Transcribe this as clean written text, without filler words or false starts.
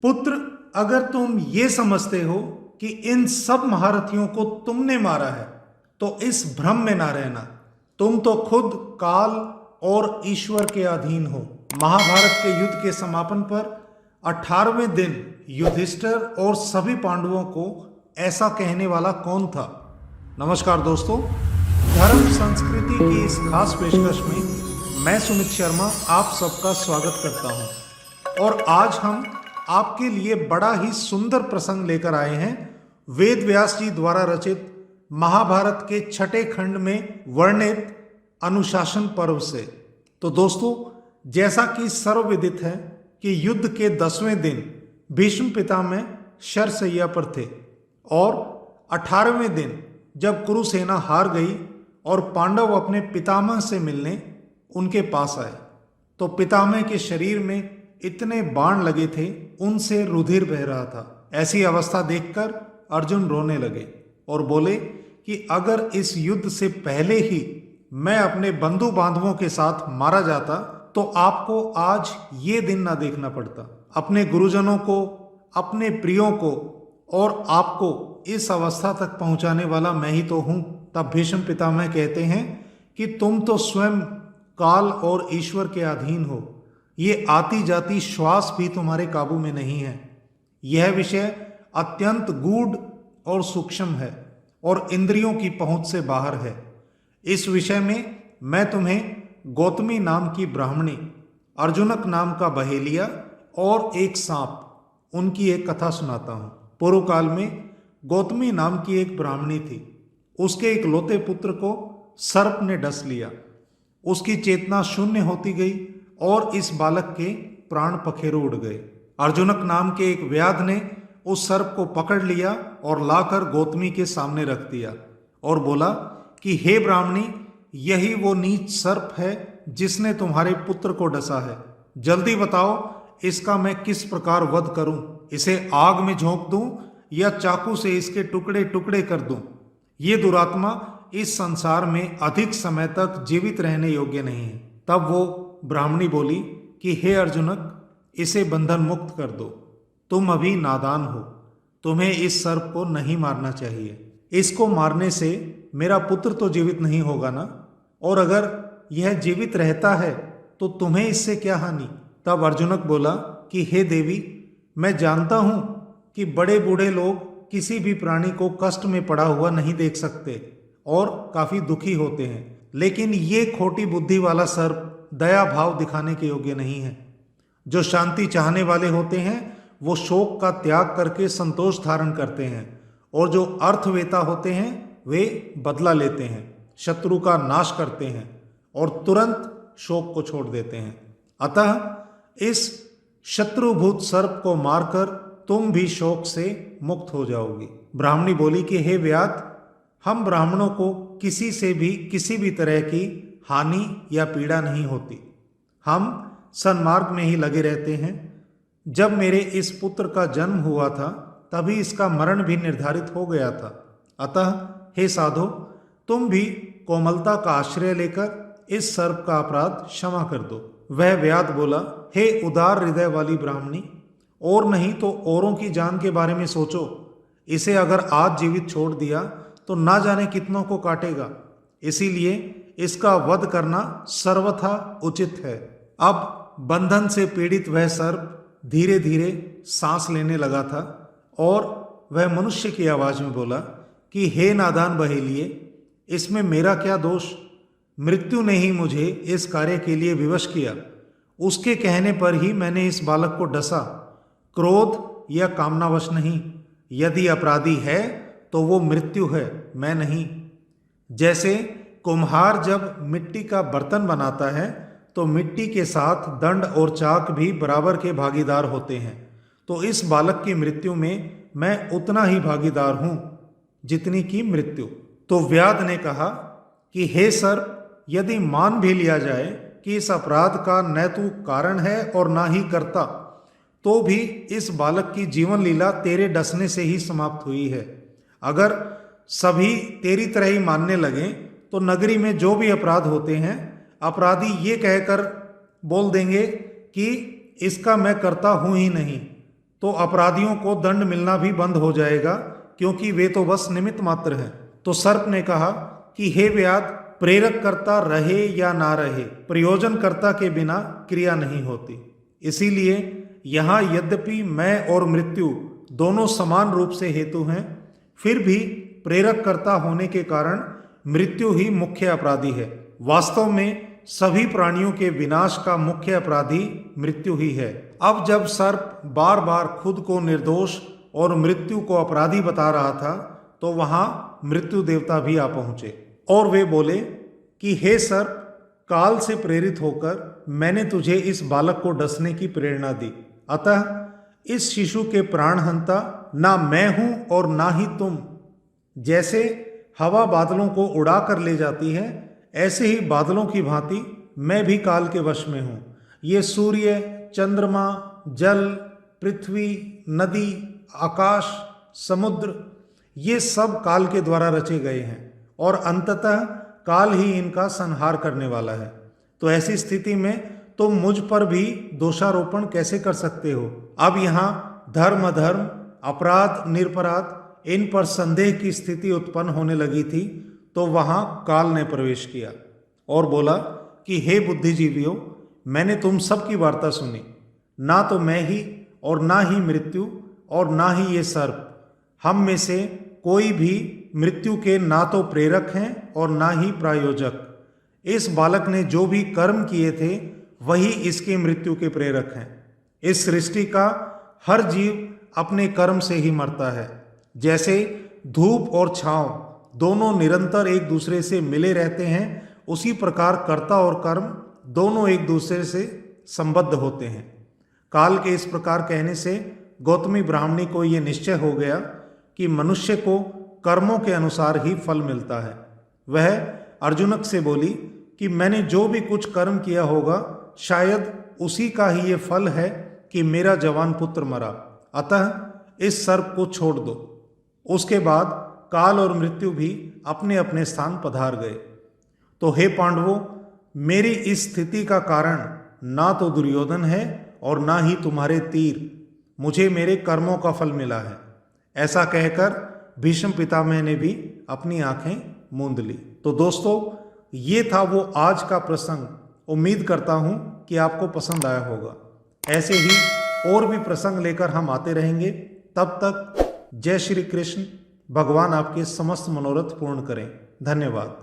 पुत्र, अगर तुम ये समझते हो कि इन सब महारथियों को तुमने मारा है तो इस भ्रम में ना रहना। तुम तो खुद काल और ईश्वर के अधीन हो। महाभारत के युद्ध के समापन पर 18वें दिन युधिष्ठिर और सभी पांडवों को ऐसा कहने वाला कौन था? नमस्कार दोस्तों, धर्म संस्कृति की इस खास पेशकश में मैं सुमित शर्मा आप सबका स्वागत करता हूं। और आज हम आपके लिए बड़ा ही सुंदर प्रसंग लेकर आए हैं वेद व्यास जी द्वारा रचित महाभारत के छठे खंड में वर्णित अनुशासन पर्व से। तो दोस्तों, जैसा कि सर्वविदित है कि युद्ध के 10वें दिन भीष्म पितामह शरशैया पर थे और 18वें दिन जब कुरुसेना हार गई और पांडव अपने पितामह से मिलने उनके पास आए तो पितामह के शरीर में इतने बाण लगे थे, उनसे रुधिर बह रहा था। ऐसी अवस्था देखकर अर्जुन रोने लगे और बोले कि अगर इस युद्ध से पहले ही मैं अपने बंधु बांधवों के साथ मारा जाता तो आपको आज ये दिन ना देखना पड़ता। अपने गुरुजनों को, अपने प्रियों को और आपको इस अवस्था तक पहुंचाने वाला मैं ही तो हूं। तब भीष्म पितामह कहते हैं कि तुम तो स्वयं काल और ईश्वर के अधीन हो। ये आती जाती श्वास भी तुम्हारे काबू में नहीं है। यह विषय अत्यंत गूढ़ और सूक्ष्म है और इंद्रियों की पहुंच से बाहर है। इस विषय में मैं तुम्हें गौतमी नाम की ब्राह्मणी, अर्जुनक नाम का बहेलिया और एक सांप, उनकी एक कथा सुनाता हूं। पूर्व काल में गौतमी नाम की एक ब्राह्मणी थी। उसके इकलौते पुत्र को सर्प ने डस लिया। उसकी चेतना शून्य होती गई और इस बालक के प्राण पखेरु उड़ गए। अर्जुनक नाम के एक व्याध ने उस सर्प को पकड़ लिया और लाकर गौतमी के सामने रख दिया और बोला कि हे ब्राह्मणी, यही वो नीच सर्प है जिसने तुम्हारे पुत्र को डसा है। जल्दी बताओ, इसका मैं किस प्रकार वध करूं? इसे आग में झोंक दूं या चाकू से इसके टुकड़े टुकड़े कर दूं? ये दुरात्मा इस संसार में अधिक समय तक जीवित रहने योग्य नहीं है। तब वो ब्राह्मणी बोली कि हे अर्जुनक, इसे बंधन मुक्त कर दो। तुम अभी नादान हो, तुम्हें इस सर्प को नहीं मारना चाहिए। इसको मारने से मेरा पुत्र तो जीवित नहीं होगा ना, और अगर यह जीवित रहता है तो तुम्हें इससे क्या हानि? तब अर्जुनक बोला कि हे देवी, मैं जानता हूं कि बड़े बूढ़े लोग किसी भी प्राणी को कष्ट में पड़ा हुआ नहीं देख सकते और काफी दुखी होते हैं, लेकिन ये खोटी बुद्धि वाला सर्प दया भाव दिखाने के योग्य नहीं है। जो शांति चाहने वाले होते हैं वो शोक का त्याग करके संतोष धारण करते हैं, और जो अर्थवेता होते हैं वे बदला लेते हैं, शत्रु का नाश करते हैं और तुरंत शोक को छोड़ देते हैं। अतः इस शत्रुभूत सर्प को मारकर तुम भी शोक से मुक्त हो जाओगी। ब्राह्मणी बोली कि हे व्याध, हम ब्राह्मणों को किसी से भी किसी भी तरह की हानि या पीड़ा नहीं होती। हम सन्मार्ग में ही लगे रहते हैं। जब मेरे इस पुत्र का जन्म हुआ था तभी इसका मरण भी निर्धारित हो गया था। अतः हे साधो, तुम भी कोमलता का आश्रय लेकर इस सर्प का अपराध क्षमा कर दो। वह व्याध बोला, हे उदार हृदय वाली ब्राह्मणी, और नहीं तो औरों की जान के बारे में सोचो। इसे अगर आज जीवित छोड़ दिया तो ना जाने कितनों को काटेगा। इसीलिए इसका वध करना सर्वथा उचित है। अब बंधन से पीड़ित वह सर्प धीरे धीरे सांस लेने लगा था और वह मनुष्य की आवाज में बोला कि हे नादान बहेलिए, इसमें मेरा क्या दोष? मृत्यु ने ही मुझे इस कार्य के लिए विवश किया। उसके कहने पर ही मैंने इस बालक को डसा, क्रोध या कामनावश नहीं। यदि अपराधी है तो वो मृत्यु है, मैं नहीं। जैसे कुम्हार जब मिट्टी का बर्तन बनाता है तो मिट्टी के साथ दंड और चाक भी बराबर के भागीदार होते हैं, तो इस बालक की मृत्यु में मैं उतना ही भागीदार हूं जितनी की मृत्यु। तो व्याध ने कहा कि हे सर्प, यदि मान भी लिया जाए कि इस अपराध का न तू कारण है और ना ही कर्ता, तो भी इस बालक की जीवन लीला तेरे डसने से ही समाप्त हुई है। अगर सभी तेरी तरह ही मानने लगे तो नगरी में जो भी अपराध होते हैं अपराधी ये कहकर बोल देंगे कि इसका मैं करता हूं ही नहीं, तो अपराधियों को दंड मिलना भी बंद हो जाएगा, क्योंकि वे तो बस निमित्त मात्र हैं। तो सर्प ने कहा कि हे व्याध, प्रेरक कर्ता रहे या ना रहे, प्रयोजनकर्ता के बिना क्रिया नहीं होती। इसीलिए यहाँ यद्यपि मैं और मृत्यु दोनों समान रूप से हेतु हैं, फिर भी प्रेरक कर्ता होने के कारण मृत्यु ही मुख्य अपराधी है। वास्तव में सभी प्राणियों के विनाश का मुख्य अपराधी मृत्यु ही है। अब जब सर्प बार बार खुद को निर्दोष और मृत्यु को अपराधी बता रहा था, तो वहां मृत्यु देवता भी आ पहुंचे और वे बोले कि हे सर्प, काल से प्रेरित होकर मैंने तुझे इस बालक को डसने की प्रेरणा दी। अतः इस शिशु के प्राणहंता ना मैं हूं और ना ही तुम। जैसे हवा बादलों को उड़ा कर ले जाती है, ऐसे ही बादलों की भांति मैं भी काल के वश में हूं। ये सूर्य, चंद्रमा, जल, पृथ्वी, नदी, आकाश, समुद्र, ये सब काल के द्वारा रचे गए हैं और अंततः काल ही इनका संहार करने वाला है। तो ऐसी स्थिति में तुम मुझ पर भी दोषारोपण कैसे कर सकते हो? अब यहाँ धर्म अधर्म, अपराध निरपराध, इन पर संदेह की स्थिति उत्पन्न होने लगी थी। तो वहां काल ने प्रवेश किया और बोला कि हे बुद्धिजीवियों, मैंने तुम सब की वार्ता सुनी। ना तो मैं ही और ना ही मृत्यु और ना ही ये सर्प, हम में से कोई भी मृत्यु के ना तो प्रेरक हैं और ना ही प्रायोजक। इस बालक ने जो भी कर्म किए थे वही इसके मृत्यु के प्रेरक हैं। इस सृष्टि का हर जीव अपने कर्म से ही मरता है। जैसे धूप और छांव दोनों निरंतर एक दूसरे से मिले रहते हैं, उसी प्रकार कर्ता और कर्म दोनों एक दूसरे से संबद्ध होते हैं। काल के इस प्रकार कहने से गौतमी ब्राह्मणी को ये निश्चय हो गया कि मनुष्य को कर्मों के अनुसार ही फल मिलता है। वह अर्जुनक से बोली कि मैंने जो भी कुछ कर्म किया होगा, शायद उसी का ही ये फल है कि मेरा जवान पुत्र मरा। अतः इस सर्प को छोड़ दो। उसके बाद काल और मृत्यु भी अपने अपने स्थान पधार गए। तो हे पांडवों, मेरी इस स्थिति का कारण ना तो दुर्योधन है और ना ही तुम्हारे तीर, मुझे मेरे कर्मों का फल मिला है। ऐसा कहकर भीष्म पितामह ने भी अपनी आंखें मूंद ली। तो दोस्तों, ये था वो आज का प्रसंग। उम्मीद करता हूं कि आपको पसंद आया होगा। ऐसे ही और भी प्रसंग लेकर हम आते रहेंगे। तब तक जय श्री कृष्ण। भगवान आपके समस्त मनोरथ पूर्ण करें। धन्यवाद।